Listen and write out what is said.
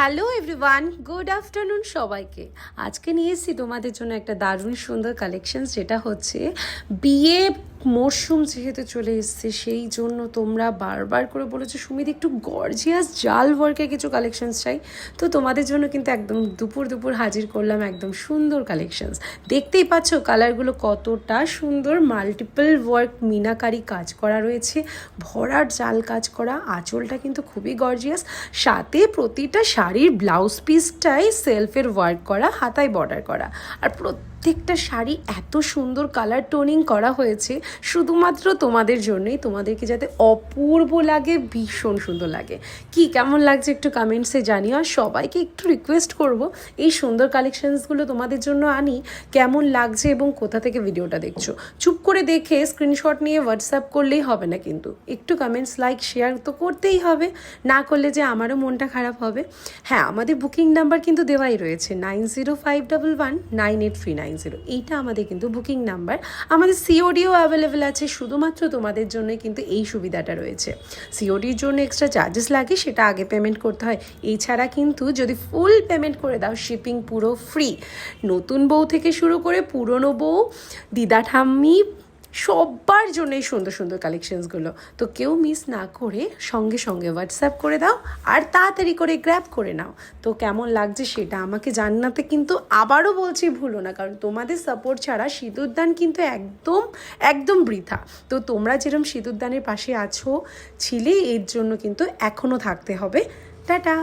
Hello everyone, good afternoon সবাইকে। আজকে নিয়ে এসেছি তোমাদের জন্য একটা দারুণ সুন্দর কালেকশন, যেটা হচ্ছে বিয়ে মরশুম যেহেতু চলে এসছে, সেই জন্য তোমরা বারবার করে বলেছো সুমিত একটু গর্জিয়াস জাল ওয়ার্কের কিছু কালেকশনস চাই। তো তোমাদের জন্য কিন্তু একদম দুপুর হাজির করলাম একদম সুন্দর কালেকশনস। দেখতেই পাচ্ছ কালারগুলো কতটা সুন্দর, মাল্টিপল ওয়ার্ক মিনাকারি কাজ করা রয়েছে, ভরাট জাল কাজ করা, আঁচলটা কিন্তু খুবই গর্জিয়াস, সাথে প্রতিটা শাড়ির ব্লাউজ পিসটাই সেলফের ওয়ার্ক করা, হাতায় বর্ডার করা, আর প্রত্যেকটা শাড়ি এত সুন্দর কালার টোনিং করা হয়েছে শুধুমাত্র তোমাদের জন্যই, তোমাদেরকে যাতে অপূর্ব লাগে, ভীষণ সুন্দর লাগে। কি কেমন লাগছে একটু কমেন্টসে জানিও। আর সবাইকে একটু রিকোয়েস্ট করব, এই সুন্দর কালেকশনসগুলো তোমাদের জন্য আনি, কেমন লাগছে এবং কোথা থেকে ভিডিওটা দেখছো চুপ করে দেখে স্ক্রিনশট নিয়ে হোয়াটসঅ্যাপ করলেই হবে না, কিন্তু একটু কমেন্টস লাইক শেয়ার তো করতেই হবে, না করলে যে আমারও মনটা খারাপ হবে। হ্যাঁ, আমাদের বুকিং নাম্বার কিন্তু দেওয়াই রয়েছে 9051198390, এইটা আমাদের কিন্তু বুকিং নাম্বার। আমাদের সিওডিও অ্যাভেলেবেল আছে, শুধুমাত্র তোমাদের জন্যই কিন্তু এই সুবিধাটা রয়েছে। সিওডির জন্য এক্সট্রা চার্জেস লাগে, সেটা আগে পেমেন্ট করতে হয়। এছাড়া কিন্তু যদি ফুল পেমেন্ট করে দাও, শিপিং পুরো ফ্রি। নতুন বউ থেকে শুরু করে পুরনো বউ, দিদা ঠাম্মি, সবার জন্য এই সুন্দর সুন্দর কালেকশনসগুলো। তো কেউ মিস না করে সঙ্গে সঙ্গে হোয়াটসঅ্যাপ করে দাও আর তাড়াতাড়ি করে গ্র্যাব করে নাও। তো কেমন লাগছে সেটা আমাকে জানাতে কিন্তু আবারও বলছি ভুলো না, কারণ তোমাদের সাপোর্ট ছাড়া সিঁদুরদান কিন্তু একদম একদম বৃথা। তো তোমরা যেরকম সিঁদুরদানের পাশে আছো, ছিলে, এর জন্য কিন্তু এখনও থাকতে হবে। টাটা।